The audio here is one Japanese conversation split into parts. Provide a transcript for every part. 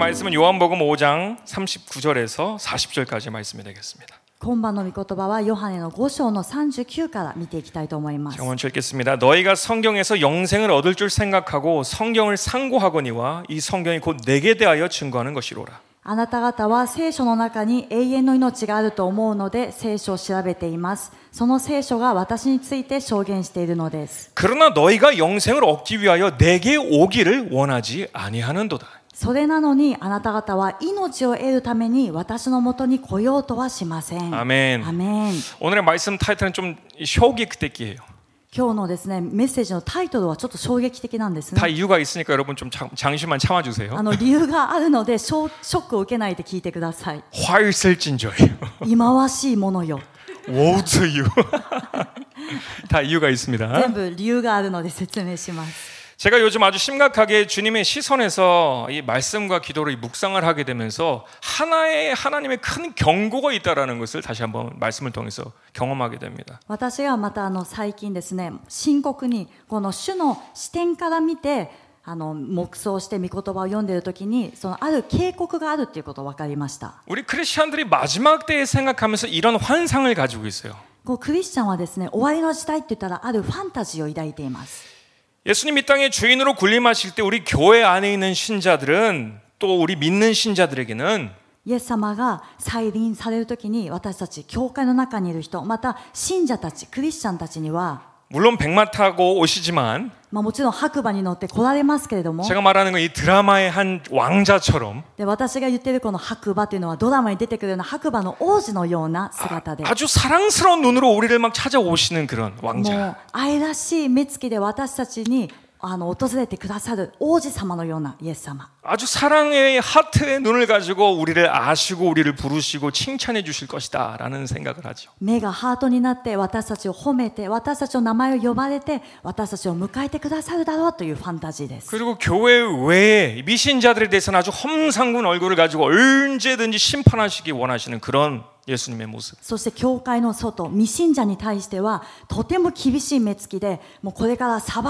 말씀은 요한복음 5장 39절에서 40절까지 말씀이 되겠습니다. 今晩の御言葉はヨハネの5章の39から見ていきたいと思います。 제가 먼저 읽겠습니다. 너희가 성경에서 영생을 얻을 줄 생각하고 성경을 상고하거니와 이 성경이 곧 내게 대하여 증거하는 것이로라. あなた方は聖書の中に永遠の命があると思うので聖書を調べています。その聖書が私について証言しているのです。 그러나 너희가 영생을 얻기 위하여 내게 오기를 원하지 아니하는도다. それなのにあなた方は命を得るために私のもとに来ようとはしません。 아멘. アメン。 오늘의 말씀 타이틀은 좀 쇼기크테키예요. 今日のですねメッセージのタイトルはちょっと衝撃的なんですね。 다 이유가 있으니까 여러분 좀 잠시만 참아주세요. 理由があるのでショックを受けないで聞いてください。 화일슬진저예요. 忌まわしいものよ。 워우트유. 다 이유가 있습니다. 全部理由があるので説明します。 제가 요즘 아주 심각하게 주님의 시선에서 이 말씀과 기도를 묵상을 하게 되면서 하나님의 큰 경고가 있다라는 것을 다시 한번 말씀을 통해서 경험하게 됩니다. 私がまた最近ですね深刻にこの主の視点から見て黙想して御言葉を読んでいるときにそのある警告があるということが分かりました。 우리 크리스천들이 마지막 때에 생각하면서 이런 환상을 가지고 있어요. こうクリスチャンはですね終わりの時代って言ったらあるファンタジーを抱いています。 예수님 이 땅의 주인으로 군림하실 때 우리 교회 안에 있는 신자들은 또 우리 믿는 신자들에게는 イエス様が再臨されるときに私たち教会の中にいる人また信者たちクリスチャンたちには 물론 백마 타고 오시지만 もちろん白馬に乗って来られますけれども 제가 말하는 건 이 드라마의 한 왕자처럼 で私が言っているこの白馬というのはドラマに出てくるような白馬の王子のような姿で 아주 사랑스러운 눈으로 우리를 막 찾아오시는 그런 も 왕자. う愛らしい目つきで私たちに訪れてくださる王子様のようなイエス様 아주 사랑의 하트의 눈을 가지고 우리를 아시고 우리를 부르시고 칭찬해 주실 것이다 라는 생각을 하죠. 目がハートになって私たちを褒めて私たちの名前を呼ばれて私たちを迎えてくださるだろうというファンタジーです。 그리고 교회 외에 미신자들에 대해서는 아주 험상군 얼굴을 가지고 언제든지 심판하시기 원하시는 그런 예수님의 모습. そして教会の外未信者に対してはとても厳しい目つきでもうこれから裁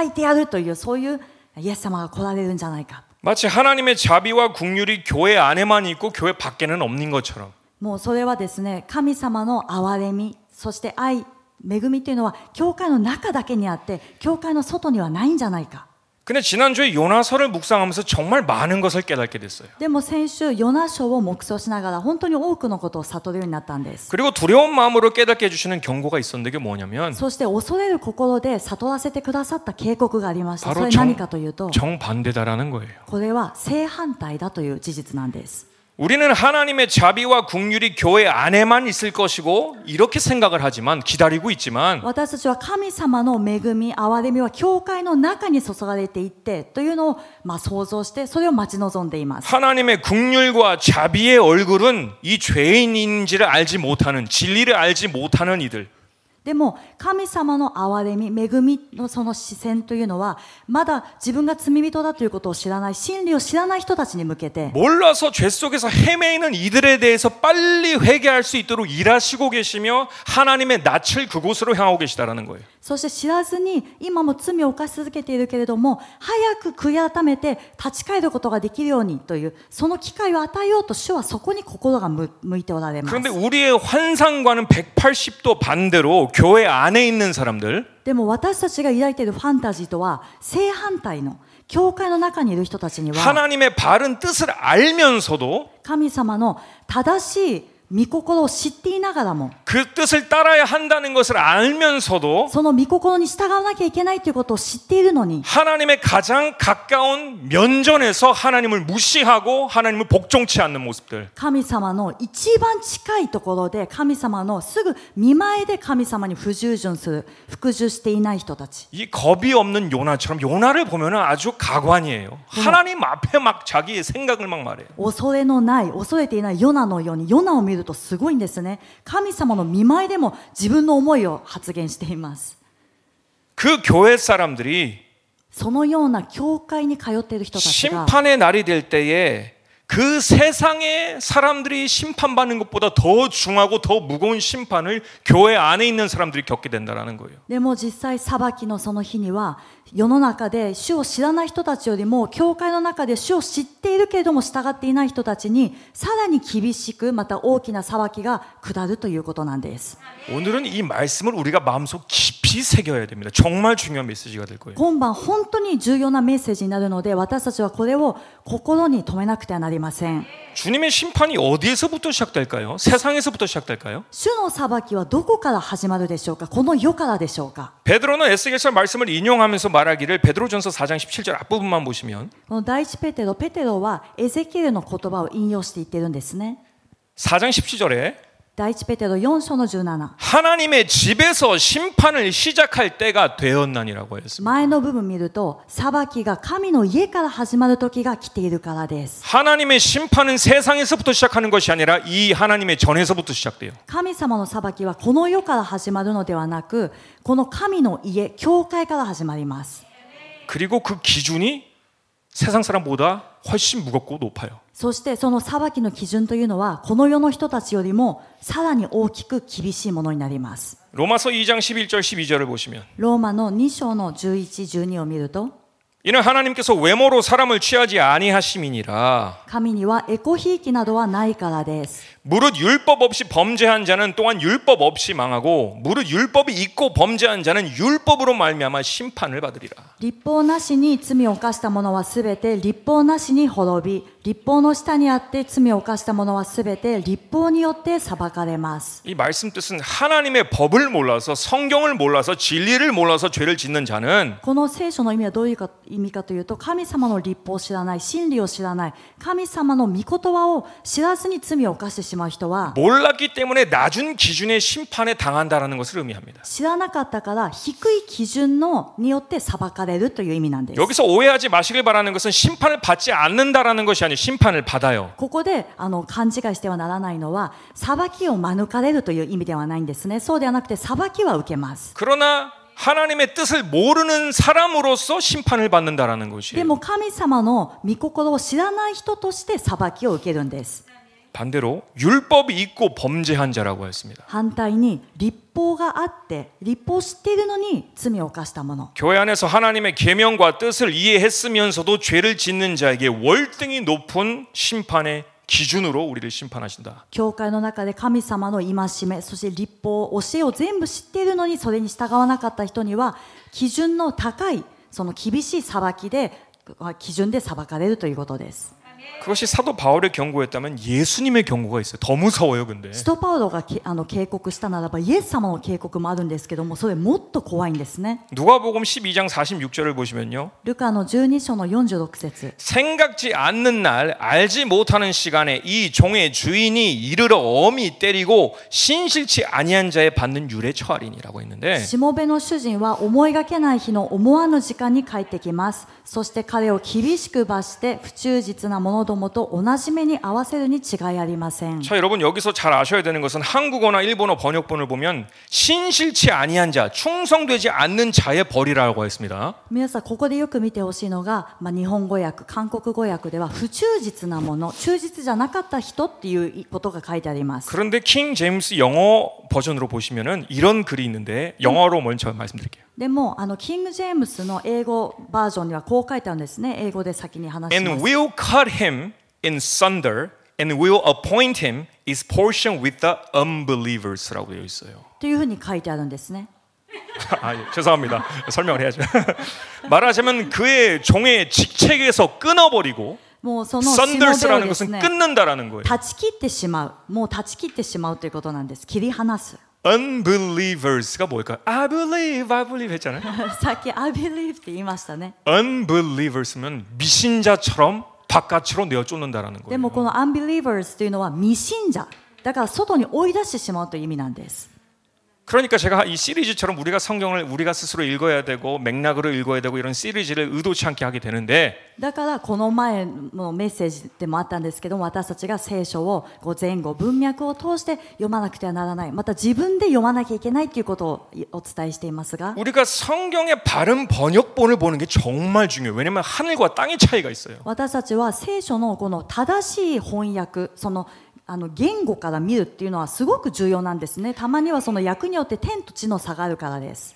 いてやるというそういうイエス様が来られるんじゃないか。 마치 하나님의 자비와 긍휼이 교회 안에만 있고 교회 밖에는 없는 것처럼. もうそれはですね神様の憐れみそして愛恵みというのは教会の中だけにあって教会の外にはないんじゃないか。 근데 지난주에 요나서를 묵상하면서 정말 많은 것을 깨닫게 됐어요. でも先週ヨナ書を黙想しながら本当に多くのことを悟るようになったんです。 그리고 두려운 마음으로 깨닫게 해주시는 경고가 있었는데 그게 뭐냐면 そして恐れる心で悟らせてくださった警告がありました。そ 바로 れ何かというと 정반대다라는 거예요. これは正反対だという事実なんです。 우리는 하나님의 자비와 긍휼이 교회 안에만 있을 것이고 이렇게 생각을 하지만 기다리고 있지만 私たちは神様の恵み憐れみは教会の中に注がれていってというのを想像してそれを待ち望んでいます。 하나님의 긍휼과 자비의 얼굴은 이 죄인인지를 알지 못하는 진리를 알지 못하는 이들 でも神様の憐れみ恵みのその視線というのはまだ自分が罪人だということを知らない真理を知らない人たちに向けて 몰라서 죄 속에서 헤매이는 이들에 대해서 빨리 회개할 수 있도록 일하시고 계시며 하나님의 낯을 그곳으로 향하고 계시다라는 거예요. そして知らずに今も罪を犯し続けているけれども早く悔い改めて立ち返ることができるようにというその機会を与えようと主はそこに心が向いておられます。 그런데 우리의 환상과는 180도 반대로 교회 안에 있는 사람들 でも私たちが抱いているファンタジーとは正反対の教会の中にいる人たちには 하나님의 바른 뜻을 알면서도 神様の正しい御心を知っていながらも 그 뜻을 따라야 한다는 것을 알면서도 その御心に従わなきゃいけないということを知っているのに 하나님의 가장 가까운 면전에서 하나님을 무시하고 하나님을 복종치 않는 모습들 神様の一番近いところで神様のすぐ見前で神様に不従順する服従していない人たち 이 겁이 없는 요나처럼 요나를 보면 아주 가관이에요. 하나님 앞에 막 자기의 생각을 막 말해요. 恐れのない恐れていないヨナのようにヨナを見るとすごいんですね。神様の見前でも自分の思いを発言しています。 그 교회 사람들이 そのような教会に通っている人たちが 심판의 날이 될 때에 그 세상의 사람들이 심판받는 것보다 더 중하고 더 무거운 심판을 교회 안에 있는 사람들이 겪게 된다는 거예요. でも実際裁きのその日には世の中で主を知らない人たちよりも教会の中で主を知っているけれども従っていない人たちにさらに厳しくまた大きな裁きが下るということなんです。 오늘은 이 말씀을 우리가 마음속 깊이 새겨야 됩니다. 정말 중요한 메시지가 될 거예요. 今晩本当に重要なメッセージになるので私たちはこれを心に留めなくてはなりません。 주님의 심판이 어디에서부터 시작될까요? 세상에서부터 시작될까요? 主の裁きはどこから始まるでしょうか。この世からでしょうか。 베드로는 에스겔서 말씀을 인용하면서 말하기를 베드로전서 4장 17절 앞부분만 보시면 この第一ペテロはエゼキエルの言葉を引用して言ってるんですね。 4장 17절에 第一ペテロ4章の17 하나님의 집에서 심판을 시작할 때가 되었나니라고 했습니다. 前の部分見ると裁きが神の家から始まる時が来ているからです。 하나님의 심판은 세상에서부터 시작하는 것이 아니라 이 하나님의 전에서부터 시작돼요. 神様の裁きはこの世から始まるのではなくこの神の家、教会から始まります。 그리고 그 기준이 세상 사람보다 훨씬 무겁고 높아요. そしてその裁きの基準というのはこの世の人たちよりもさらに大きく厳しいものになります。 로마서 2장 11절 12절을 보시면 ローマの2章の11、12を見ると 이는 하나님께서 외모로 사람을 취하지 아니하심이니라. 神にはエコひいきなどはないからです。 무릇 율법 없이 범죄한 자는 또한 율법 없이 망하고 무릇 율법이 있고 범죄한 자는 율법으로 말미암아 심판을 받으리라. 立法なしに罪を犯した者はすべて立法なしに滅び、立法の下にあって罪を犯した者はすべて立法によって裁かれます。 이 말씀 뜻은 하나님의 법을 몰라서 성경을 몰라서 진리를 몰라서 죄를 짓는 자는 この聖書の意味はどういう意味かというと、神様の立法を知らない、真理を知らない、神様の御言葉を知らずに罪を犯してしまう人は 몰랐기 때문에 낮은 기준의 심판에 당한다라는 것을 의미합니다. 知らなかったから低い基準のによって裁かれるという意味なんです。 여기서 오해하지 마시길 바라는 것은 심판을 받지 않는다라는 것이 아니라 심판을 받아요. ここで勘違いしてはならないのは裁きを免れるという意味ではないんですね。そうではなくて裁きは受けます。 그러나 하나님의 뜻을 모르는 사람으로서 심판을 받는다라는 で 것이에요. も神様の御心を知らない人として裁きを受けるんです。 반대로 율법이 있고 범죄한 자라고 했습니다. 反対に立法があって立法を知っているのに罪を犯した者、 교회 안에서 하나님의 계명과 뜻을 이해했으면서도 죄를 짓는 자에게 월등히 높은 심판의 기준으로 우리를 심판하신다. 教会の中で神様の戒め、そして立法、教えを全部知っているのにそれに従わなかった人には基準の高いその厳しい裁きで基準で裁かれるということです。 그것이 사도 바울의 경고였다면 예수님의 경고가 있어요. 더 무서워요, 근데. 使徒パウロが警告したならばイエス様の警告もあるんですけども、それもっと怖いんですね。 누가복음 12장 46절을 보시면요. ルカの12章の46節 생각지 않는 날 알지 못하는 시간에 이 종의 주인이 이르러 엄히 때리고 신실치 아니한 자에 받는 율에 처하리니라고 했는데 しもべの主人は思いがけない日の思わぬ時間に帰ってきます。そして彼を厳しく罰して不忠実な者どもと同じ目に合わせるに違いありません。 자, 여러분 여기서 잘 아셔야 되는 것은 한국어나 일본어 번역본을 보면 신실치 아니한 자, 충성되지 않는 자의 벌이라고 했습니다. 皆さんここでよく見てほしいのが、日本語訳、韓国語訳では不忠実なもの、忠実じゃなかった人っていうことが書いてあります。 그런데 킹 제임스 영어 버전으로 보시면은 이런 글이 있는데 영어로 먼저 말씀드릴게요. でもキング・ジェームスの英語バージョンにはこう書いてあるんですね。英語で先に話し And ます。 will cut him in sunder and will appoint him his portion with the unbelievers라고 되어 있어요. というふうに書いてあるんですね。 아, 예, 죄송합니다. 설명을 해야죠. 말하자면 그의 종의 직책에서 끊어버리고 もうそのしもべを sunders라는 です 것은 ね、 끊는다라는 거예요. 断ち切ってしまう、もう断ち切ってしまうということなんです。切り離す。 unbelievers가 뭘까요? I believe 했잖아요. さっき I believe って言いましたね。 unbelievers면 미신자처럼 바깥으로 내어 쫓는다라는 でも 거예요. この unbelievers というのは未信者だから外に追い出してしまうという意味なんです。 그러니까 제가 이 시리즈처럼 우리가 성경을 우리가 스스로 읽어야 되고 맥락으로 읽어야 되고 이런 시리즈를 의도치 않게 하게 되는데 だからこの前のメッセージでもあったんですけども、私たちが聖書をこう前後文脈を通して読まなくてはならない、また自分で読まなきゃいけないということをお伝えしていますが、 우리가 성경의 바른 번역본을 보는 게 정말 중요해요. 왜냐하면 하늘과 땅의 차이가 있어요. 私たちは聖書のこの正しい翻訳、その言語から見るっていうのはすごく重要なんですね。たまにはその訳によって天と地の差があるからです。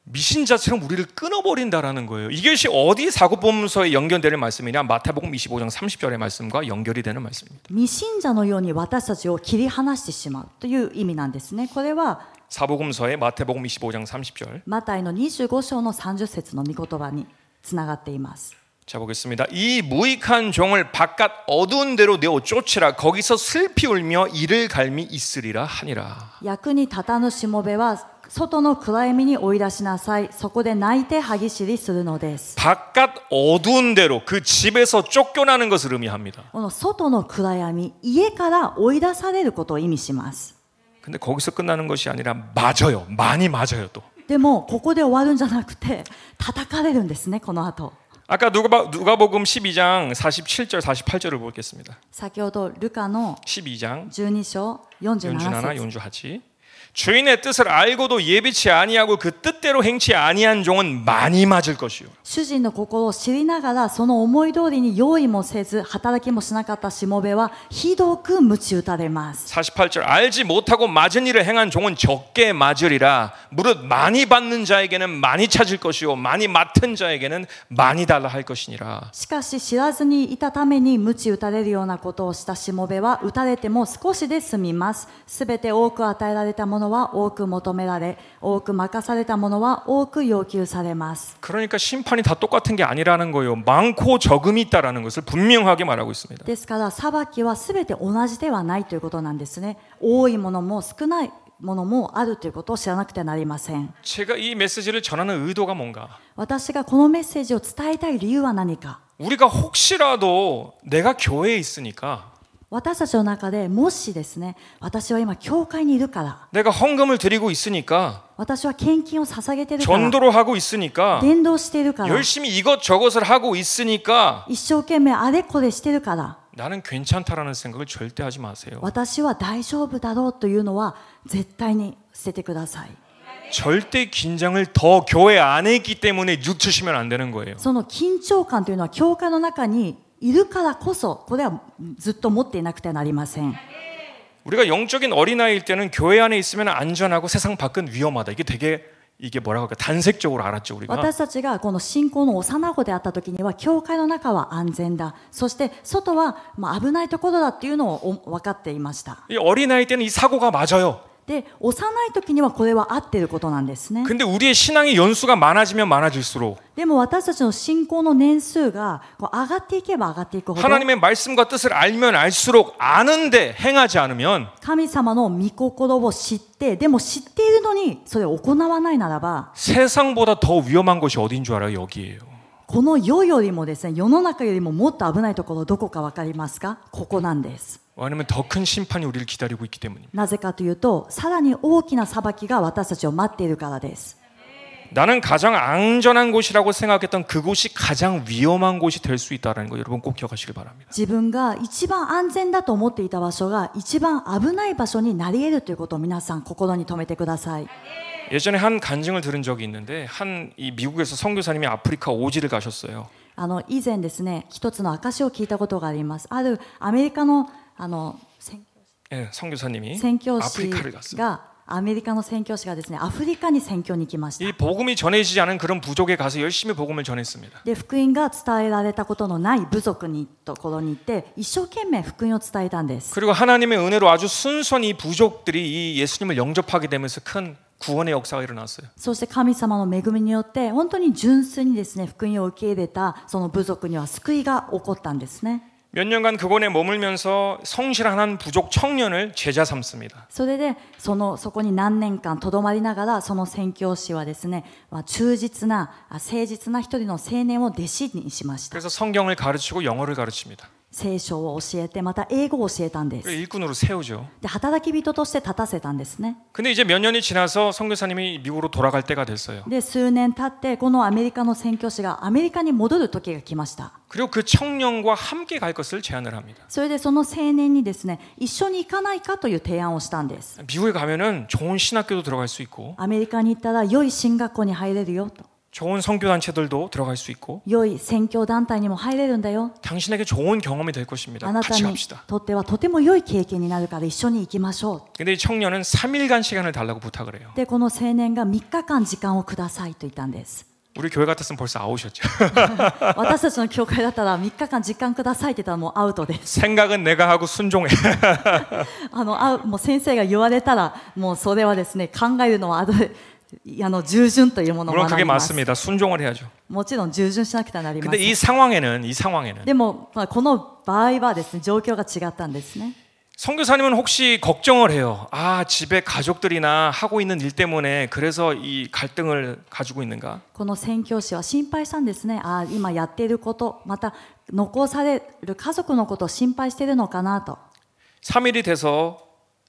미신자처럼 우리를 끊어버린다라는 거예요. 이것이 어디 사고보면서에 연결되는 말씀이냐? 마태복음 25장 30절의 말씀과 연결이 되는 말씀입니다. 未信者のように私たちを切り離してしまうという意味なんですね。これは 사복음서의 마태복음 25장 30절. マタイの25章の30節の御言葉につながっています。 자 보겠습니다. 이 무익한 종을 바깥 어두운 데로 내어 쫓으라. 거기서 슬피 울며 이를 갈미 있으리라 하니라. 役に立たぬしもべは外の暗闇に追い出しなさい。そこで泣いて歯ぎしりするのです。 바깥 어두운 데로 그 집에서 쫓겨나는 것을 의미합니다. この外の暗闇、家から追い出されることを意味します。 근데 거기서 끝나는 것이 아니라 맞아요. 많이 맞아요 또. でもここで終わるんじゃなくて叩かれるんですね、この後。 아까 누가복음 12장 47절 48절을 보겠습니다. 先ほどルカの 12장 12章47 47, 節 48. 주인의 뜻을 알고도 예비치 아니하고 그 뜻대로 행치 아니한 종은 많이 맞을 것이요. 主人の心を知りながらその思い通りに用意もせず働きもしなかったしもべはひどく鞭打たれます。 48절 알지 못하고 맞은 일을 행한 종은 적게 맞으리라. 무릇 많이 받는 자에게는 많이 찾을 것이요 많이 맡은 자에게는 많이 달라 할 것이니라. しかし知らずにいたために鞭打たれるようなことをしたしもべは打たれても少しで済みます。すべて多く与えられたものは多く求められ、多く任されたものは多く要求されます。 그러니까 심판이 다 똑같은 게 아니라는 거예요. 많고 적음이 있다라는 것을 분명하게 말하고 있습니다. ですから裁きはすべて同じではないということなんですね。多いものも少ないものもあるということを知らなくてはなりません。 제가 이 메시지를 전하는 의도가 뭔가? 私がこのメッセージを伝えたい理由は何か。 우리가 혹시라도 내가 교회에 있으니까 私たちの中でもしですね、私は今教会にいるから、 내가 헌금을 드리고 있으니까 私は献金を捧げているから、 전도를 하고 있으니까 伝道しているから、 열심히 이것저것을 하고 있으니까 一生懸命あれこれしているから、 나는 괜찮다라는 생각을 절대 하지 마세요. 私は大丈夫だろうというのは絶対に捨ててください。 절대 긴장을 더 교회 안에 있기 때문에 늦추시면 안 되는 거예요. その緊張感というのは教会の中にいるからこそ、これはずっと持っていなくてはなりません。 우리가 영적인 어린아이일 때는 교회 안에 있으면 안전하고 세상 밖은 위험하다. 이게 되게 이게 뭐라고 할까? 단색적으로 알았죠, 우리가. 私たちがこの信仰の幼子であった時には教会の中は安全だ、そして外は危ないところだっていうのを分かっていました。 이 어린아이 때는 이 사고가 맞아요. で、幼い時にはこれは合っていることなんですね。 근데 우리의 신앙의 연수가 많아지면 많아질수록 でも私たちの信仰の年数がこう上がっていけば上がっていくほど、 하나님의 말씀과 뜻을 알면 알수록 아는데 행하지 않으면 神様の御心を知って、でも知っているのにそれを行わないならば、 세상보다 더 위험한 것이 어디인 줄 알아요? 여기예요. この世よりもですね、世の中よりももっと危ないところどこか分かりますか？ここなんです。 왜냐하면 더 큰 심판이 우리를 기다리고 있기 때문입니다. なぜかというと、さらに大きな裁きが私たちを待っているからです。 나는 가장 안전한 곳이라고 생각했던 그곳이 가장 위험한 곳이 될 수 있다는 거 여러분 꼭 기억하시길 바랍니다. 自分が一番安全だと思っていた場所が一番危ない場所になり得るということを皆さん心に留めてください。 예전에 한 간증을 들은 적이 있는데 이 미국에서 선교사님이 아프리카 오지를 가셨어요. 以前ですね、一つの証を聞いたことがあります。あるアメリカの예, 선교사님이 宣教師 아프리카를 갔어요. がアメリカの宣教師がですね、アフリカに宣教に行きました。 이 복음이 전해지지 않은 그런 부족에 가서 열심히 복음을 전했습니다. で、福音が伝えられたことのない部族にところに行って一生懸命福音を伝えたんです。 그리고 하나님의 은혜로 아주 순수한 이 부족들이 이 예수님을 영접하게 되면서 큰 구원의 역사가 일어났어요. そして神様の恵みによって本当に純粋にですね、福音を受け入れたその部族には救いが起こったんですね。 몇 년간 그곳에 머물면서 성실한 한 부족 청년을 제자 삼습니다. それでそこに何年間とどまりながら、その宣教師はですね、忠実な誠実な一人の青年を弟子にしました。 그래서 성경을 가르치고 영어를 가르칩니다. 聖書を教えてまた英語を教えたんです。 일꾼으로 세우죠. で働き人として立たせたんですね。 근데 이제 몇 년이 지나서 선교사님이 미국으로 돌아갈 때가 됐어요. で数年経ってこのアメリカの宣教師がアメリカに戻る時が来ました。 그리고 그 청년과 함께 갈 것을 제안을 합니다. それでその青年にですね、一緒に行かないかという提案をしたんです。 미국에 가면은 좋은 신학교도 들어갈 수 있고 アメリカに行ったら良い進学校に入れるよと、 좋은 선교단체들도 들어갈 수 있고 良い宣教団体にも入れるんだよ。 당신에게 좋은 경험이 될 것입니다. あなた 같이 に 갑시다. とってはとても良い経験になるから一緒に行きましょう。 근데 이 청년은 3일간 시간을 달라고 부탁을 해요. でこの青年が3日間時間をくださいと言ったんです。 우리 교회 같았으면 벌써 아웃이었죠. 私たちの教会だったら3日間時間くださいって言ったらもうアウトです。 생각은 내가 하고 순종해. もう先生が言われたらもうそれはですね、考えるのは従順というものを 물론 学 그게 びます。 맞습니다. 순종을 해야죠. もちろん従順しなくてはなりま 근데 せん。 이 상황에는 でもこの場合はですね、状況が違ったんですね。 선교사님은 혹시 걱정을 해요. 아, 집에 가족들이나 하고 있는 일 때문에 그래서 이 갈등을 가지고 있는가? この宣教師は心配したんですね。今やっていること、また残される家族のことを心配しているのかなと。 3일이 돼서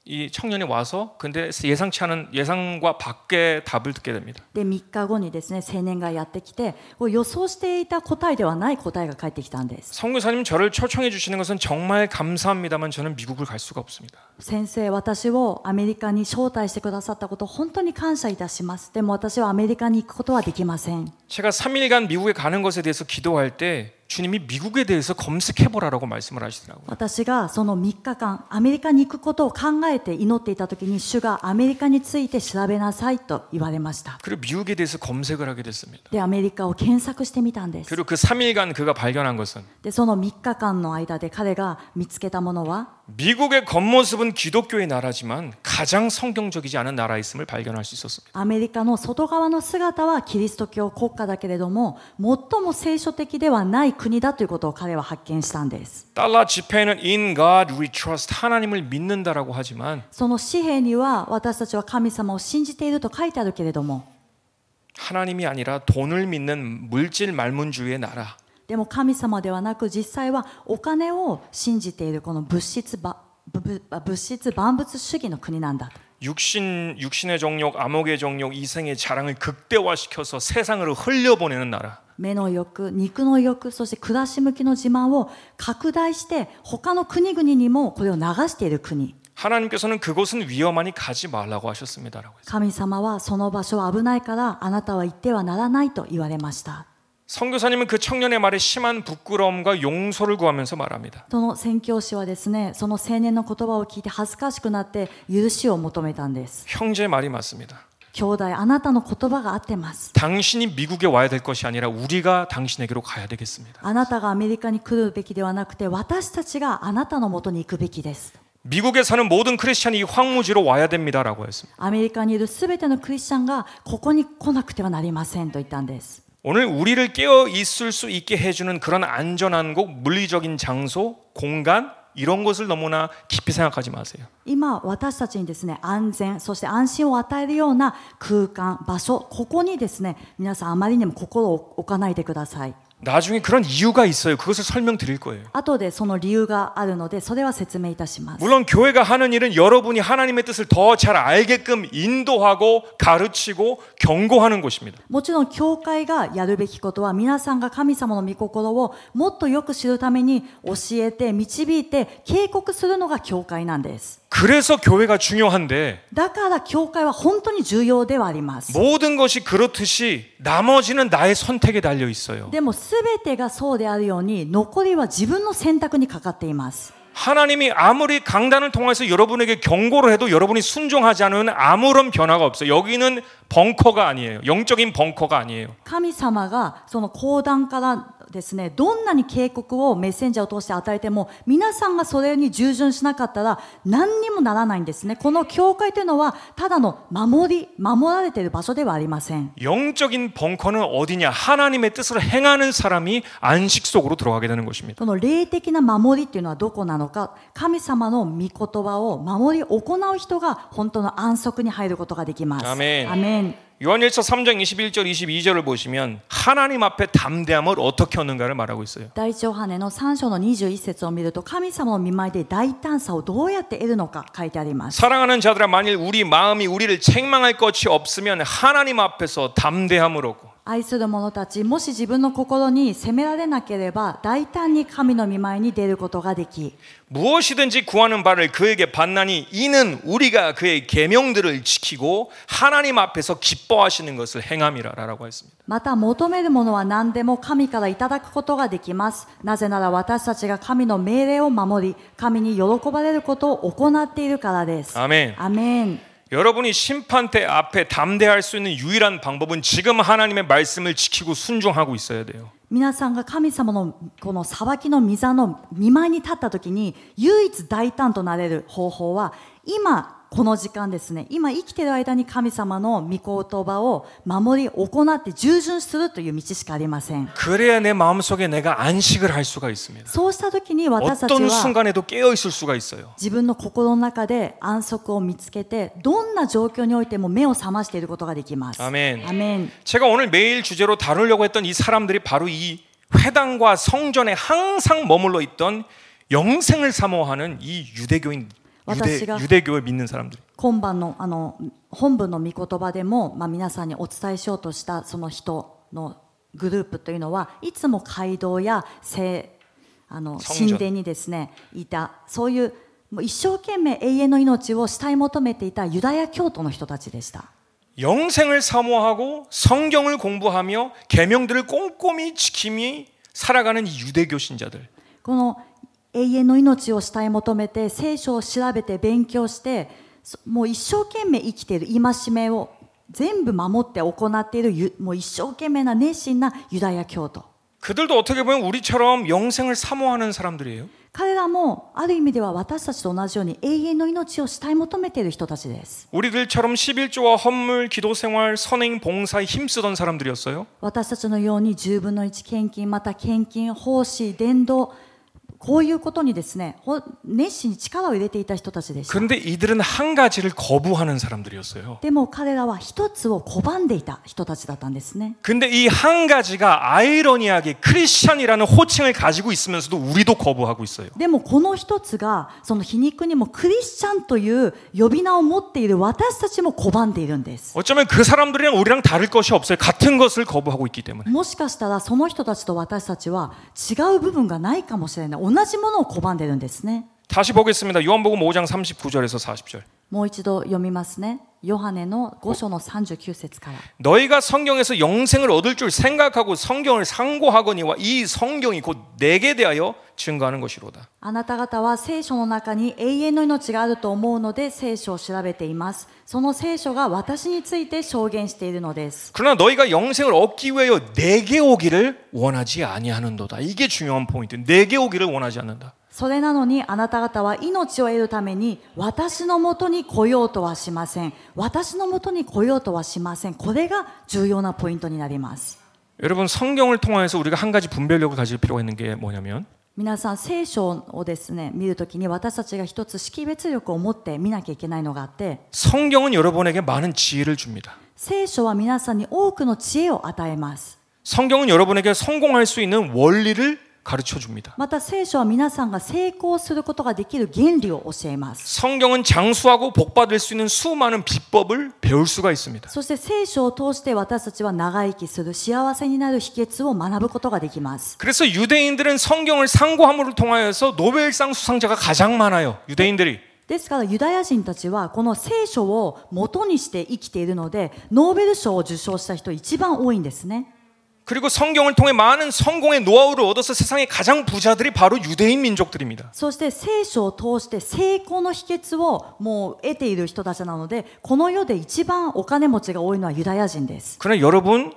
이 청년이 와서 근데 예상치 않은 예상과 밖의 답을 듣게 됩니다. で3日後にですね、青年がやってきて、予想していた答えではない答えが返ってきたんです。 선교사님 저를 초청해 주시는 것은 정말 감사합니다만 저는 미국을 갈 수가 없습니다. 先生、私をアメリカに招待してくださったこと本当に感謝いたします。でも私はアメリカに行くことはできません。 제가 3일간 미국에 가는 것에 대해서 기도할 때 주님이 미국에 대해서 검색해 보라라고 말씀을 하시더라고요. 私がその3日間アメリカに行くことを考えて祈っていた時に、主がアメリカについて調べなさいと言われました。 그리고 미국에 대해서 검색을 하게 됐습니다. でアメリカを検索してみたんです。 그리고 그 3일간 그가 발견한 것은 でその3日間の間で彼が見つけたものは、 미국의 겉모습은 기독교의 나라지만 가장 성경적이지 않은 나라에 있음을 발견할 수 있었습니다. アメリカの外側の姿はキリスト教国家だけれども、最も聖書的ではない国だということを彼は発見したんです。 달러 지폐에는 In God we trust 하나님을 믿는다라고 하지만 その紙幣には私たちは神様を信じていると書いてあるけれども、 하나님이 아니라 돈을 믿는 물질 말문주의의 나라. でも神様ではなく実際はお金を信じているこの物質万物主義の国なんだ。 육신의 정욕, 암흑의 정욕, 이생의 자랑을 극대화시켜서 세상으로 흘려보내는 나라. 目の欲、肉の欲、そして暮らし向きの自慢を拡大して他の国々にもこれを流している国。 하나님께서는 그곳은 위험하니 가지 말라고 하셨습니다라고 했어요. 神様はその場所は危ないからあなたは行ってはならないと言われました。 선교사님은 그 청년의 말에 심한 부끄러움과 용서를 구하면서 말합니다. その宣教師はですね、その青年の言葉を聞いて恥ずかしくなって許しを求めたんです。 형제의 말이 맞습니다. 兄弟、あなたの言葉が合ってます。 당신이 미국에 와야 될 것이 아니라 우리가 당신에게로 가야 되겠습니다. あなたがアメリカに来るべきではなくて、私たちがあなたのもとに行くべきです。 미국에 사는 모든 크리스찬이 이 황무지로 와야 됩니다라고 했습니다. アメリカにいるすべてのクリスチャンがここに来なくてはなりませんと言ったんです。 오늘 우리를 깨어 있을 수 있게 해주는 그런 안전한 곳, 물리적인 장소, 공간 이런 것을 너무나 깊이 생각하지 마세요. 今私たちにですね、安全そして安心を与えるような空間、場所、ここにですね、皆さんあまりにも心を置かないでください。 나중에 그런 이유가 있어요. 그것을 설명드릴 거예요. 後でその理由があるので、それは説明いたします。 물론 교회가 하는 일은 여러분이 하나님의 뜻을 더 잘 알게끔 인도하고 가르치고 경고하는 곳입니다. もちろん教会がやるべきことは、皆さんが神様の御心をもっとよく知るために教えて導いて警告するのが教会なんです。 그래서 교회가 중요한데 だから教会は本当に重要ではあります。 모든 것이 그렇듯이 나머지는 나의 선택에 달려 있어요. でも全てがそうであるように、残りは自分の選択にかかっています。 하나님이 아무리 강단을 통해서 여러분에게 경고를 해도 여러분이 순종하지 않으면 아무런 변화가 없어요. 여기는 벙커가 아니에요. 영적인 벙커가 아니에요. 神様がその講談からですね、どんなに警告をメッセンジャーを通して与えても、皆さんがそれに従順しなかったら何にもならないんですね。この教会というのはただの守られている場所ではありません。 영적인 벙커는 어디냐? 하나님의 뜻을 행하는 사람이 안식 속으로 들어가게 되는 것입니다. その霊的な守りっていうのはどこなのか、神様の御言葉を守り行う人が本当の安息に入ることができます。アメン。アメン。 요한일서 3장 21절 22절을 보시면 하나님 앞에 담대함을 어떻게 얻는가를 말하고 있어요. 第一ヨハネの3章の21節を見ると、神様の御前で大胆さをどうやって得るのか書いてあります。 사랑하는 자들아, 만일 우리 마음이 우리를 책망할 것이 없으면 하나님 앞에서 담대함을 얻고, 愛する者たち、もし自分の心に責められなければ大胆に神の御前に出ることができ、 무엇이든지 구하는 바를 그에게 받나니 이는 우리가 그의 계명들을 지키고 하나님 앞에서 기뻐하시는 것을 행함이라라고 했습니다. また求めるものは何でも神からいただくことができます。なぜなら私たちが神の命令を守り、神に喜ばれることを行っているからです。 아멘. アメン。 여러분이 심판대 앞에 담대할 수 있는 유일한 방법은 지금 하나님의 말씀을 지키고 순종하고 있어야 돼요. 皆さんが神様のこの裁きの御座の御前に立った時に唯一大胆となれる方法は、今この時間ですね。今生きている間に神様の御言葉を守り行って従順するという道しかありません。 그래야 내 마음속에 내가 안식을 할 수가 있습니다. そうした時に私たち 어떤 は 순간에도 깨어 있을 수가 있어요. 自分の心の中で安息を見つけて、どんな状況においても目を覚ましていることができます。 아멘. アメン。 제가 오늘 매일 주제로 다루려고 했던 이 사람들이 바로 이 회당과 성전에 항상 머물러 있던 영생을 사모하는 이 유대교인 유대교를 믿는 사람들. 今晩の本文の御言葉でも、皆さんにお伝えしようとしたその人のグループというのは、いつも街道や神殿にですねいた、そういうもう一生懸命永遠の命を慕い求めていたユダヤ教徒の人たちでした。 영생을 사모하고 성경을 공부하며 계명들을 꼼꼼히 지킴이 살아가는 이 유대교 신자들. この永遠の命を慕い求めて聖書を調べて勉強して、もう一生懸命生きている、戒めを全部守って行っている、もう一生懸命な熱心なユダヤ教徒。 그들도 어떻게 보면 우리처럼 영생을 사모하는 사람들이에요. 彼らもある意味では私たちと同じように永遠の命を慕い求めている人たちです。 우리들처럼 11조와 헌물, 기도생활, 선행, 봉사에 힘쓰던 사람들이었어요. 私たちのように10分の1献金、また献金、奉仕、伝道、こういうことにですね、熱心に力を入れていた人たちでした。 그런데 이들은 한 가지를 거부하는 사람들이었어요. でも彼らは一つを拒んでいた人たちだったんですね。 근데 이 한 가지가 아이러니하게 크리스찬이라는 호칭을 가지고 있으면서도 우리도 거부하고 있어요. でもこの一つがその皮肉にもクリスチャンという呼び名を持っている私たちも拒んでいるんです。 어쩌면 그 사람들이랑 우리랑 다를 것이 없어요. 같은 것을 거부하고 있기 때문에. もしかしたらその人たちと私たちは違う部分がないかもしれない。同じものを拒んでいるんですね。 다시 보겠습니다. 요한복음 5장 39절에서 40절. もう一度読みますね。ヨハネの5章の39節から。 너희가 성경에서 영생을 얻을 줄 생각하고 성경을 상고하거니와 이 성경이 곧 내게 대하여 증거하는 것이로다. あなた方は聖書の中に永遠の命があると思うので聖書を調べています。その聖書が私について証言しているのです。 그러나 너희가 영생을 얻기 위하여 내게 오기를 원하지 아니하는도다. 이게 중요한 포인트. 내게 오기를 원하지 않는다. それなのにあなた方は命を得るために私のもとに来ようとはしません。私のもとに来ようとはしません。これが重要なポイントになります。 여러분 성경을 통해서 우리가 한 가지 분별력을 가질 필요가 있는 게 뭐냐면 皆さん聖書をですね見るときに私たちが一つ識別力を持って見なきゃいけないのがあって、 성경은 여러분에게 많은 지혜를 줍니다. 聖書は皆さんに多くの知恵を与えます。 성경은 여러분에게 성공할 수 있는 원리를 가르쳐 줍니다. また聖書は皆さんが成功することができる原理を教えます。 성경은 장수하고 복받을 수 있는 수많은 비법을 배울 수가 있습니다. そして聖書を通して私たちは長生きする幸せになる秘訣を学ぶことができます。 그래서 유대인들은 성경을 상고함으로 통하여서 노벨상 수상자가 가장 많아요. 유대인들이. ですからユダヤ人たちはこの聖書を元にして生きているので、ノーベル賞を受賞した人一番多いんですね。 그리고 성경을 통해 많은 성공의 노하우를 얻어서 세상의 가장 부자들이 바로 유대인 민족들입니다. そして聖書を通して成功の秘訣をもう得ている人たちなので、この世で一番お金持ちが多いのはユダヤ人です。 그러나 여러분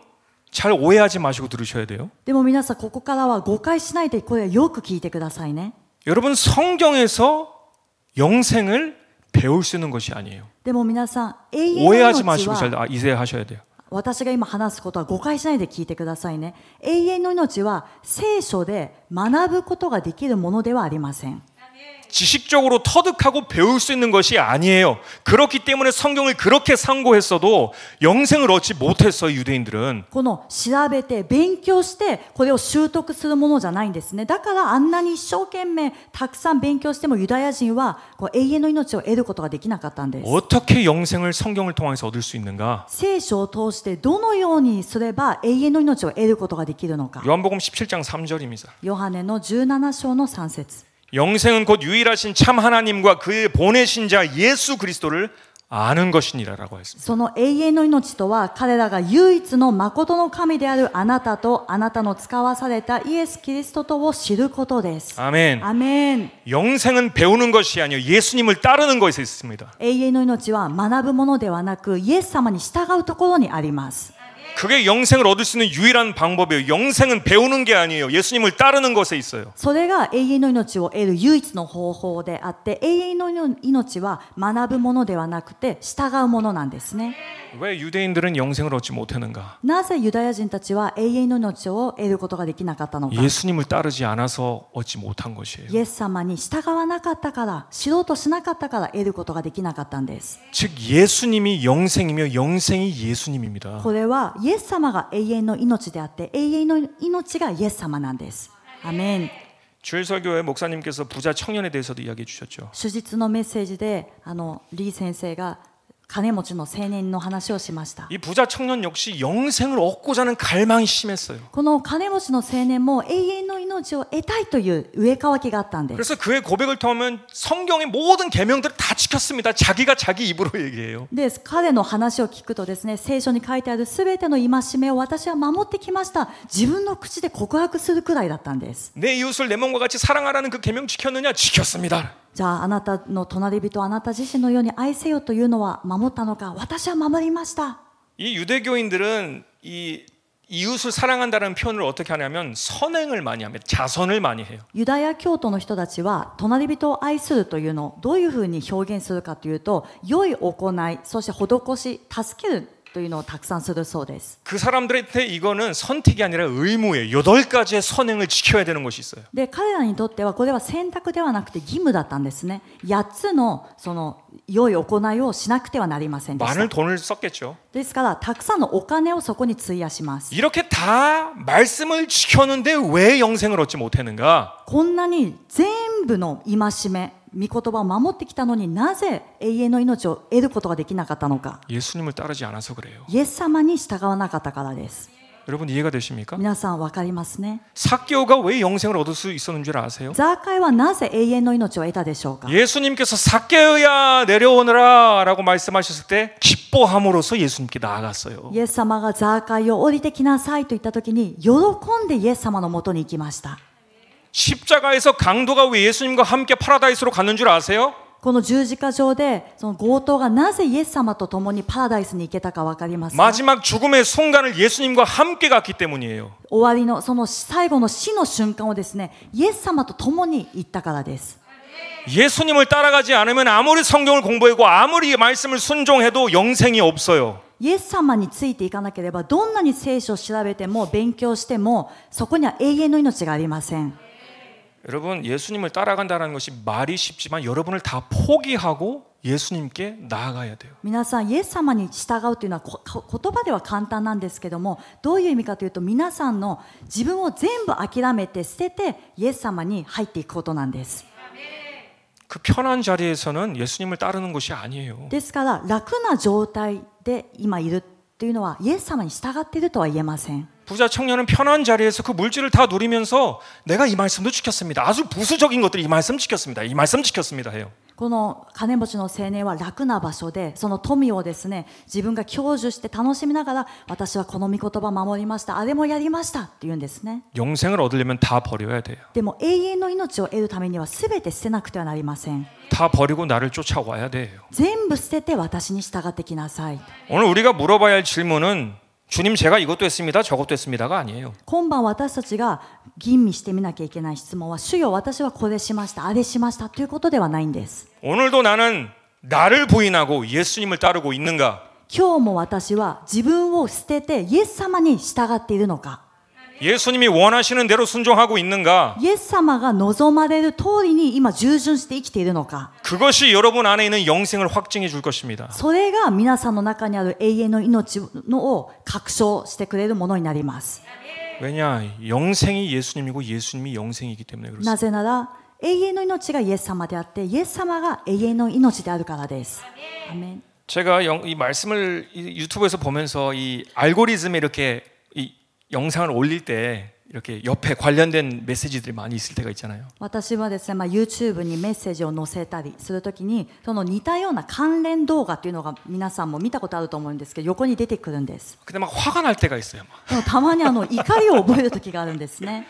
잘 오해하지 마시고 들으셔야 돼요. でも皆さんここからは誤解しないで、これよく聞いてくださいね。 여러분 성경에서 영생을 배울 수 있는 것이 아니에요. でも皆さん永遠の 오해하지 命 마시고 は 잘 이해하셔야 돼요. 私が今話すことは誤解しないで聞いてくださいね。永遠の命は聖書で学ぶことができるものではありません。 지식적으로 터득하고 배울 수 있는 것이 아니에요. 그렇기 때문에 성경을 그렇게 상고했어도 영생을 얻지 못했어요, 유대인들은. この調べて勉強してこれを習得するものじゃないんですね。だからあんなに一生懸命たくさん勉強してもユダヤ人はこう永遠の命を得ることができなかったんです。 어떻게 영생을 성경을 통해서 얻을 수 있는가? 聖書を通してどのようにすれば永遠の命を得ることができるのか。 요한복음 17장 3절입니다. ヨハネの17章の3節。 영생은 곧 유일하신 참 하나님과 그의 보내신 자 예수 그리스도를 아는 것이니라라고 했습니다. その永遠の命とは彼らが唯一の誠の神であるあなたとあなたの使わされたイエス・キリストとを知ることです。 아멘. アメン。 영생은 배우는 것이 아니요 예수님을 따르는 것에 있습니다. 永遠の命は学ぶものではなくイエス様に従うところにあります。 그게 영생을 얻을 수 있는 유일한 방법이에요. 영생은 배우는 게 아니에요. 예수님을 따르는 것에 있어요. それが永遠の命を得る唯一の方法であって永遠の命は学ぶものではなくて従うものなんですね。 왜 유대인들은 영생을 얻지 못했는가? なぜユダヤ人たちは永遠の命を得ることができなかったのか。 예수님을 따르지 않아서 얻지 못한 것이에요. イエス様に従わなかったから知ろうとしなかったから得ることができなかったんです。 즉 예수님이 영생이며 영생이 예수님입니다. これはイエス様が永遠の命であって永遠の命がイエス様なんです。アメン。 주일서교회 목사님께서 부자 청년에 대해서도 이야기해 주셨죠. 主日のメッセージでリー先生が金持ちの青年の話をしました。 이 부자 청년 역시 영생을 얻고자 하는 갈망이 심했어요. この金持ちの青年も永遠の命を得たいという上渇きがあったんです。 그래서 그의 고백을 통하면 성경의 모든 계명들을 다 지켰습니다. 자기가 자기 입으로 얘기해요. で彼の話を聞くとですね、聖書に書いてあるすべての戒めを私は守ってきました。自分の口で告白するくらいだったんです。 내 이웃을 내 몸과 같이 사랑하라는 그 계명 지켰느냐? 지켰습니다. じゃああなたの隣人あなた自身のように愛せよというのは守ったのか。私は守りました。 이 유대교인들은 이 이웃을 사랑한다는 표현을 어떻게 하냐면 선행을 많이 합니다. 자선을 많이 해요. ユダヤ教徒の人たちは隣人を愛するというのをどういうふうに表現するかというと、良い行い、そして施し、助けるというのをたくさんするそうです。 그 사람들한테 이거는 선택이 아니라 의무예요. 8가지의 선행을 지켜야 되는 것이 있어요. で彼らにとってはこれは選択ではなくて義務だったんですね。8つのその良い行いをしなくてはなりませんでした。 많은 돈을 썼겠죠. ですからたくさんのお金をそこに費やします。 이렇게 다 말씀을 지켰는데 왜 영생을 얻지 못했는가? こんなに全部の戒め、御言葉を守ってきたのになぜ永遠の命を得ることができなかったのか。 예수님을 따르지 않아서 그래요. イエス様に従わなかったからです。 여러분 이해가 되십니까? 皆さん分かりますね。 삭개오가 왜 영생을 얻을 수 있었는 줄 아세요? ザーカイはなぜ永遠の命を得たでしょうか。 예수님께서 삭개오야 내려오너라 라고 말씀하셨을 때 기뻐함으로써 예수님께 나아갔어요. イエス様がザーカイを降りてきなさいと言った時に喜んでイエス様のもとに行きました。 십자가에서 강도가 왜 예수님과 함께 파라다이스로 갔는 줄 아세요? この十字架上でその強盗がなぜイエス様と共にパラダイスに行けたか分かりますか。 마지막 죽음의 순간을 예수님과 함께 갔기 때문이에요. 終わりのその最後の死の瞬間をですね、イエス様と共に行ったからです。 예수님을 따라가지 않으면 아무리 성경을 공부하고 아무리 말씀을 순종해도 영생이 없어요. イエス様についていかなければどんなに聖書を調べても勉強してもそこには永遠の命がありません。 여러분 예수님을 따라간다는 것이 말이 쉽지만 여러분을 다 포기하고 예수님께 나아가야 돼요. 皆さんイエス様に従うというのは言葉では簡単なんですけども、どういう意味かというと皆さんの自分を全部諦めて捨ててイエス様に入っていくことなんです。 그 편한 자리에서는 예수님을 따르는 것이 아니에요. ですから楽な状態で今いるというのはイエス様に従っているとは言えません。 부자 청년은 편한 자리에서 그 물질을 다 누리면서 내가 이 말씀도 지켰습니다. 아주 부수적인 것들 이 말씀 지켰습니다. 이 말씀 지켰습니다 해요. この金持ちの青年は楽な場所でその富をですね自分が享受して楽しみながら私はこの御言葉守りましたあれもやりましたって言うんですね。 영생을 얻으려면 다 버려야 돼요. でも永遠の命を得るためには全て捨てなくてはなりません。 다 버리고 나를 쫓아와야 돼요. 全部捨てて私に従ってきなさい。 오늘 우리가 물어봐야 할 질문은 주님 제가 이것도 했습니다. 저것도 했습니다가 아니에요. 今晩私たちが吟味してみなきゃいけない質問は主よ私はこれしましたあれしましたということではないんです。 오늘도 나는 나를 부인하고 예수님을 따르고 있는가? 今日も私は自分を捨ててイエス様に従っているのか。 예수님이 원하시는 대로 순종하고 있는가? イエス様が望まれる通りに今従順して生きているのか。 그것이 여러분 안에 있는 영생을 확증해 줄 것입니다. それが皆さんの中にある永遠の命を確証してくれるものになります。 왜냐? 영생이 예수님이고 예수님이 영생이기 때문에 な 그렇습니다. ぜなら永遠の命がイエス様であってイエス様が永遠の命であるからです。アメン。 제가 이 말씀을 유튜브에서 보면서 이 알고리즘에 이렇게 이 영상을 올릴 때 이렇게 옆에 관련된 메시지들이 많이 있을 때가 있잖아요. 私はですね、YouTube にメッセージを載せたりするときにその似たような関連動画っていうのが皆さんも見たことあると思うんですけど横に出てくるんです。 근데 막 화가 날 때가 있어요. 막. でもたまに怒りを覚える時があるんですね。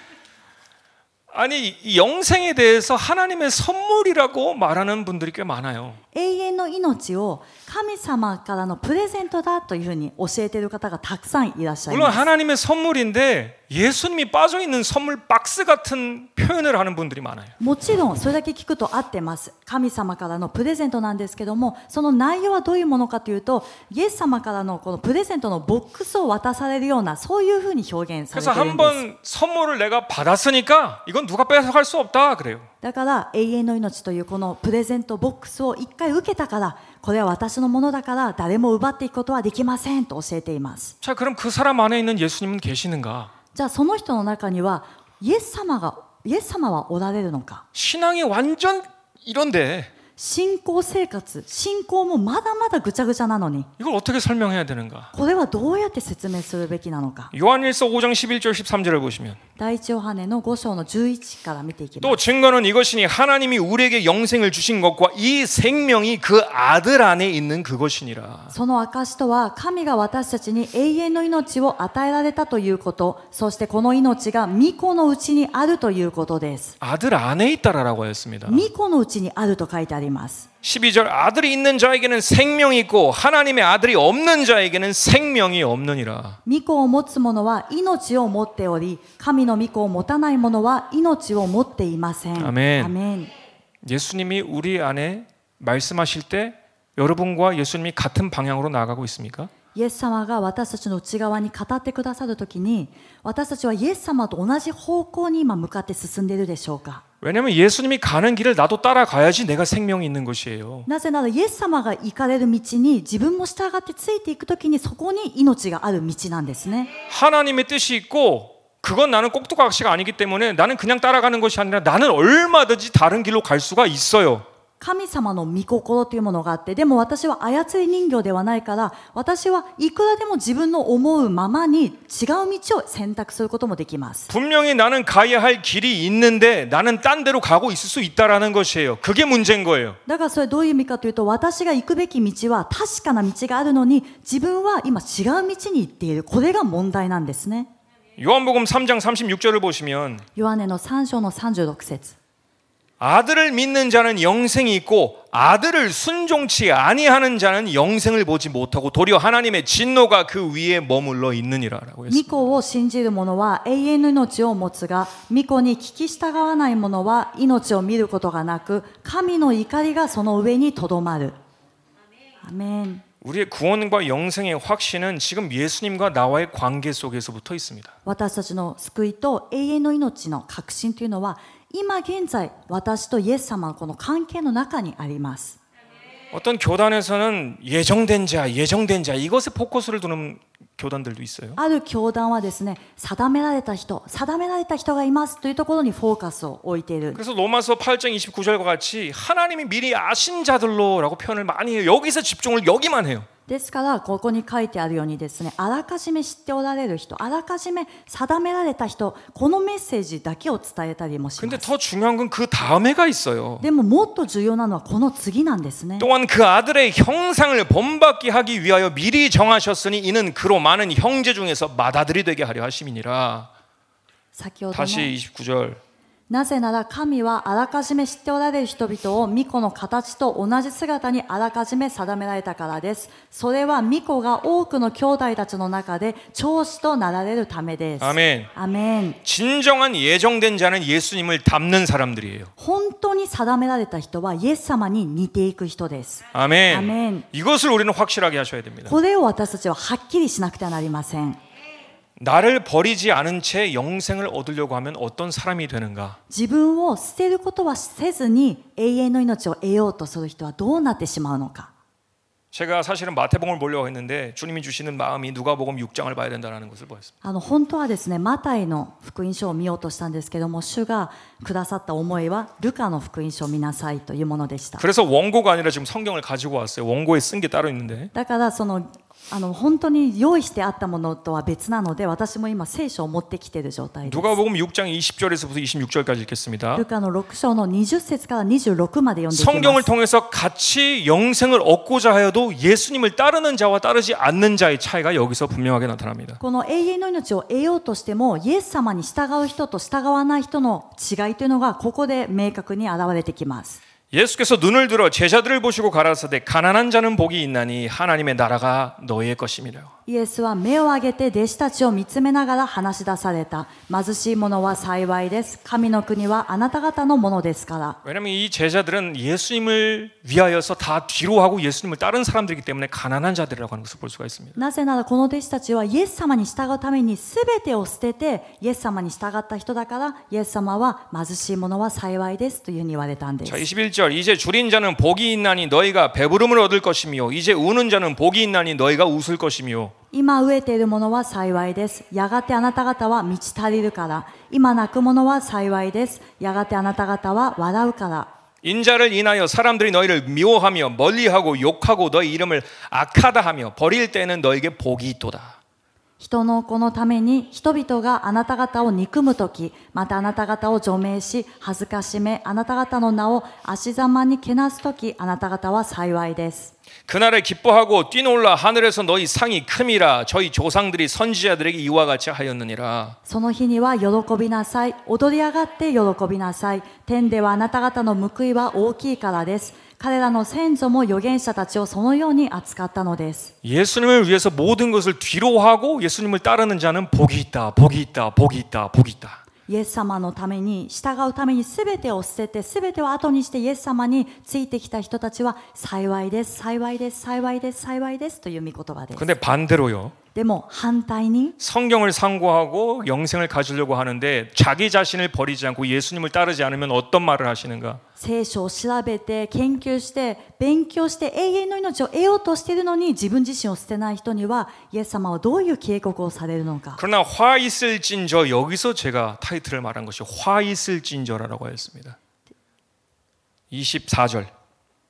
아니 이 영생에 대해서 하나님의 선물이라고 말하는 분들이 꽤 많아요. 永遠の命を神様からのプレゼントだというふうに教えている方がたくさんいらっしゃい 물론 ます。 하나님의 선물인데 예수님이 빠져 있는 선물 박스 같은 표현을 하는 분들이 많아요. もちろんそれだけ聞くと合ってます。神様からのプレゼントなんですけども、その内容はどういうものかというと、イエス様からのこのプレゼントのボックスを渡されるようなそういうふうに表現され 그래서 ているんです。 한번 선물을 내가 받았으니까 이건 누가 뺏어갈 수 없다 그래요. だから永遠の命というこのプレゼントボックスを一回受けたから、これは私のものだから誰も奪っていくことはできませんと教えています。 자, 그럼 그 사람 안에 있는 예수님은 계시는가? じゃあその人の中にはイエス様はおられるのか。 신앙이 완전 이런데 信仰生活、信仰もまだまだぐちゃぐちゃなのに、 이걸 어떻게 설명해야 되는가? これはどうやって説明するべきなのか。 요한일서 5장 11절 13절을 보시면 第一ヨハネの5章の11から見ていきま 또 す。 증거는 이것이니 하나님이 우리에게 영생을 주신 것과 이 생명이 그 아들 안에 있는 그것이니라. その証とは神が私たちに永遠の命を与えられたということ、そしてこの命が御子のうちにあるということです。 아들 안에 있다라고 하였습니다. 御子のうちにあると書いてあります。 12절 아들이 있는 자에게는 생명이 있고 하나님의 아들이 없는 자에게는 생명이 없느니라. 御子を持つ者は命を持っており、神の御子を持たない者は命を持っていません。 아멘. アメン。 예수님이 우리 안에 말씀하실 때 여러분과 예수님이 같은 방향으로 나아가고 있습니까? イエス様が私たちの内側に語ってくださるときに、私たちはイエス様と同じ方向に今向かって進んでいるでしょうか。 왜냐하면 예수님이 가는 길을 나도 따라가야지 내가 생명이 있는 것이에요. なぜならイエス様が行かれる道に自分も従ってついていくときにそこに命がある道なんですね。 하나님의 뜻이 있고 그건 나는 꼭두각시가 아니기 때문에 나는 그냥 따라가는 것이 아니라 나는 얼마든지 다른 길로 갈 수가 있어요. 神様の御心というものがあって、でも私は操り人形ではないから、私はいくらでも自分の思うままに違う道を選択することもできます。 분명히 나는 가야 할 길이 있는데 나는 딴 데로 가고 있을 수 있다라는 것이에요. 그게 문제인 거예요. だからそれどういう意味かというと、私が行くべき道は確かな道があるのに、自分は今違う道に行っている。これが問題なんですね。 요한복음 3장 36절을 보시면 ヨハネの3章の36節。 아들을 믿는 자는 영생이 있고 아들을 순종치 아니하는 자는 영생을 보지 못하고 도리어 하나님의 진노가 그 위에 머물러 있느니라라고 御 했습니다. 子を信じる者は永遠の命を持つが、御子に聞き従わない者は命を見ることがなく、神の怒りがその上にとどまる。アメン。 우리의 구원과 영생의 확신은 지금 예수님과 나와의 관계 속에서부터 있습니다. 私たちの救いと永遠の命の確信というのは、今現在私とイエス様のこの関係の中にあります。 어떤 교단에서는 예정된 자 이것에 포커스를 두는 교단들도 있어요. ある教団はですね、定められた人がいますというところにフォーカスを置いている。 그래서 로마서 8장 29절과 같이 하나님이 미리 아신 자들로라고 표현을 많이 해요. 여기서 집중을 여기만 해요. ですからここに書いてあるようにですね、あらかじめ知っておられる人、あらかじめ定められた人、このメッセージだけを伝えたりもしま 근데 す。 더 중요한 건 그 다음에가 있어요. でももっと重要なのはこの次なんですね。 또한 그 아들의 형상을 본받게 하기 위하여 미리 정하셨으니 이는 그로 많은 형제 중에서 맏아들이 되게 하려 하심이니라. 先ほどの 다시 29절. なぜなら神はあらかじめ知っておられる人々を御子の形と同じ姿にあらかじめ定められたからです。それは御子が多くの兄弟たちの中で長子となられるためです。 아멘. アメン。 진정한 예정된 자는 예수님을 닮는 사람들이에요. 本当に定められた人はイエス様に似ていく人です。 아멘. 아멘. 이것을 우리는 확실하게 하셔야 됩니다. これを私たちははっきりしなくてはなりません。 나를 버리지 않은 채 영생을 얻으려고 하면 어떤 사람이 되는가? 自分を捨てることはせずに永遠の命を得ようとする人はどうなってしまうのか。 제가 사실은 마태복음을 보려고 했는데 주님이 주시는 마음이 누가복음 6장을 봐야 된다는 것을 보였습니다. 本当はですね、マタイの福音書を見ようとしたんですけども、主がくださった思いはルカの福音書を見なさいというものでした。 그래서 원고가 아니라 지금 성경을 가지고 왔어요. 원고에 쓴 게 따로 있는데. だから本当に用意してあったものとは別なので、私も今聖書を持ってきている状態です。 누가복음 6장 20절에서부터 26절까지 읽겠습니다. ルカの6章の20節から26まで読んでいきます。 성경을 통해서 같이 영생을 얻고자 하여도 예수님을 따르는 자와 따르지 않는 자의 차이가 여기서 분명하게 나타납니다. この永遠の命を得ようとしても、イエス様に従う人と従わない人の違いというのがここで明確に現れてきます。 예수께서 눈을 들어 제자들을 보시고 가라사대 가난한 자는 복이 있나니 하나님의 나라가 너희의 것임이라. イエスは目を上げて弟子たちを見つめながら話し出された。貧しい者は幸いです。神の国はあなた方のものですから。 왜냐하면 이 제자들은 예수님을 위하여서 다 뒤로 하고 예수님을 따른 사람들이기 때문에 가난한 자들이라고 하는 것을 볼 수가 있습니다. なぜならこの弟子たちはイエス様に従うために全てを捨ててイエス様に従った人だから、イエス様は貧しい者は幸いですというふうに言われたんです。 자, 21절 이제 줄인 자는 복이 있나니 너희가 배부름을 얻을 것이며 이제 우는 자는 복이 있나니 너희가 웃을 것이며. 今飢えている者は幸いです。やがてあなた方は満ち足りるから。今泣く者は幸いです。やがてあなた方は笑うから。 인자를 인하여 사람들이 너희를 미워하며 멀리하고 욕하고 너희 이름을 악하다 하며 버릴 때는 너에게 복이 있도다. 人の子のために人々があなた方を憎むとき、またあなた方を除名し、恥ずかしめ、あなた方の名を足ざまにけなすとき、あなた方は幸いです。 그날에 기뻐하고 뛰놀라 하늘에서 너희 상이 큼이라 저희 조상들이 선지자들에게 이와 같이 하였느니라. その日には喜びなさい。踊り上がって喜びなさい。天ではあなた方の報いは大きいからです。彼らの先祖も預言者たちをそのように扱ったのです。 예수님을 위해서 모든 것을 뒤로 하고 예수님을 따르는 자는 복이 있다, 복이 있다, 복이 있다, 복이 있다. イエス様のために従うために全てを捨てて全てを後にしてイエス様についてきた人たちは幸いです幸いです幸いです幸いですという御言葉です。 근데 반대로요. でも反対に 성경을 상고하고 영생을 가지려고 하는데 자기 자신을 버리지 않고 예수님을 따르지 않으면 어떤 말을 하시는가? 聖書を調べて研究して勉強して永遠の命を得ようとしているのに自分自身を捨てない人にはイエス様はどういう警告をされるのか。 그러나 화 있을진저 여기서 제가 타이틀을 말한 것이 화 있을진저라고 했습니다. 24절.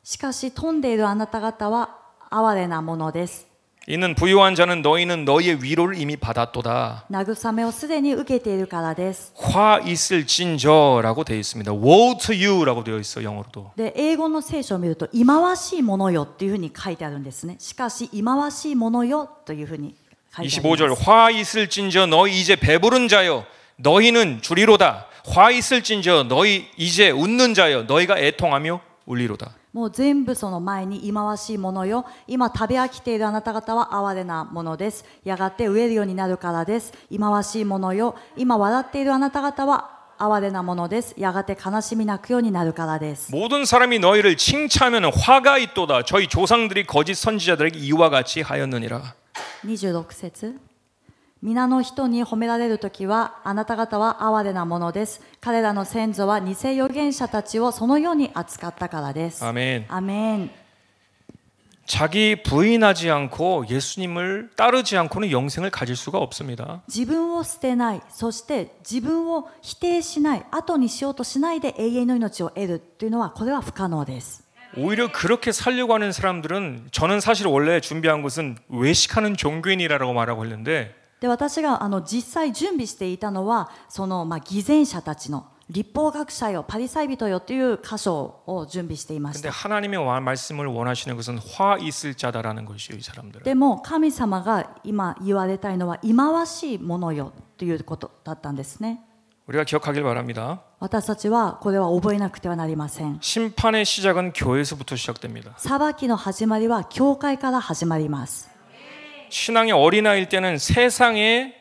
しかし富んでいるあなた方は哀れなものです。 이는 부유한 자는 너희는 너희의 위로를 이미 받았도다. 慰めをすでに受けているからです。 화 있을진저라고 되어 있습니다. Woe to you라고 되어 있어 영어로도. で英語の聖書を見ると忌まわしいものよっていうふうに書いてあるんですね。しかし忌まわしいものよというふうに書いてあります。 25절 화 있을진저 너희 이제 배부른 자여 너희는 주리로다. 화 있을진저 너희 이제 웃는 자여 너희가 애통하며 울리로다. もう全部その前に忌まわしいものよ。今食べ飽きているあなた方は哀れなものです。やがて飢えるようになるからです。忌まわしいものよ。今笑っているあなた方は哀れなものです。やがて悲しみ泣くようになるからです。 모든 사람이 너희를 칭찬하면 화가 있도다. 저희 조상들이 거짓 선지자들에게 이와 같이 하였느니라. 26節。皆の人に褒められるときはあなた方は哀れなものです。彼らの先祖は偽預言者たちをそのように扱ったからです。 아멘. アメン。 자기 부인하지 않고 예수님을 따르지 않고는 영생을 가질 수가 없습니다. 自分を捨てない、そして自分を否定しない、後にしようとしないで永遠の命を得るというのはこれは不可能です。 오히려 그렇게 살려고 하는 사람들은 저는 사실 원래 준비한 것은 외식하는 종교인이라고 말하고 했는데 で私が実際準備していたのはその偽善者たちの立法学者よパリサイ人よという箇所を準備していまし 근데 た。 하나님의 말씀을 원하시는 것은 화 있을 자다라는 것이에요, 이 사람들은. でも神様が今言われたいのは忌まわしいものよということだったんですね。 우리가 기억하길 바랍니다. 私たちはこれは覚えなくてはなりません。 심판의 시작은 교회에서부터 시작됩니다. 裁きの始まりは教会から始まります。 신앙의 어린아이일 때는 세상이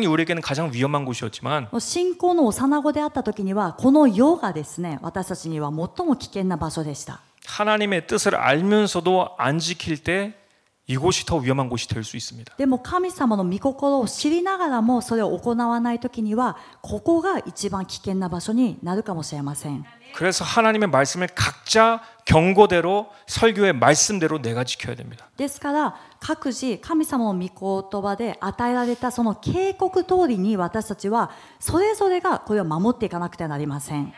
우리에게는 가장 위험한 곳이었지만 信仰の幼子であった時にはこの世がですね、私たちには最も危険な場所でした。 하나님의 뜻을 알면서도 안 지킬 때 이곳이 더 위험한 곳이 될 수 있습니다. でも神様の御心を知りながらもそれを行わないときにはここが一番危険な場所になるかもしれません。 그래서 하나님의 말씀을 각자 경고대로 설교의 말씀대로 내가 지켜야 됩니다. ですから各自神様の御言葉で与えられたその警告通りに私たちはそれぞれがこれを守っていかなくてはなりません。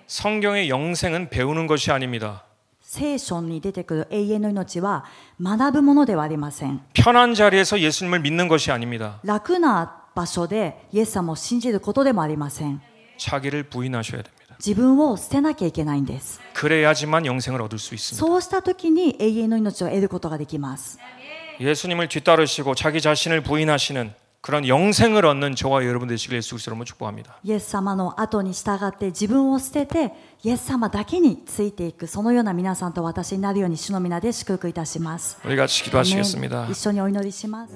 성경의 영생은 배우는 것이 아닙니다. 聖書に出てくる永遠の命は学ぶものではありません。 편한 자리에서 예수님을 믿는 것이 아닙니다. 楽な場所でイエス様を信じることでもありません。 자기를 부인하셔야 됩니다. 自分を捨てなきゃいけないんです。 그래야지만 영생을 얻을 수 있습니다. そうした時に永遠の命を得ることができます。 예수님을 뒤따르시고 자기 자신을 부인하시는 그런 영생을 얻는 저와 여러분 되시길 예수 그리스도로 축복합니다. イエス様の後に従って自分を捨ててイエス様だけについていくそのような皆さんと私になるように主の皆で祝福いたします。 우리 같이 기도하시겠습니다. 一緒にお祈りします。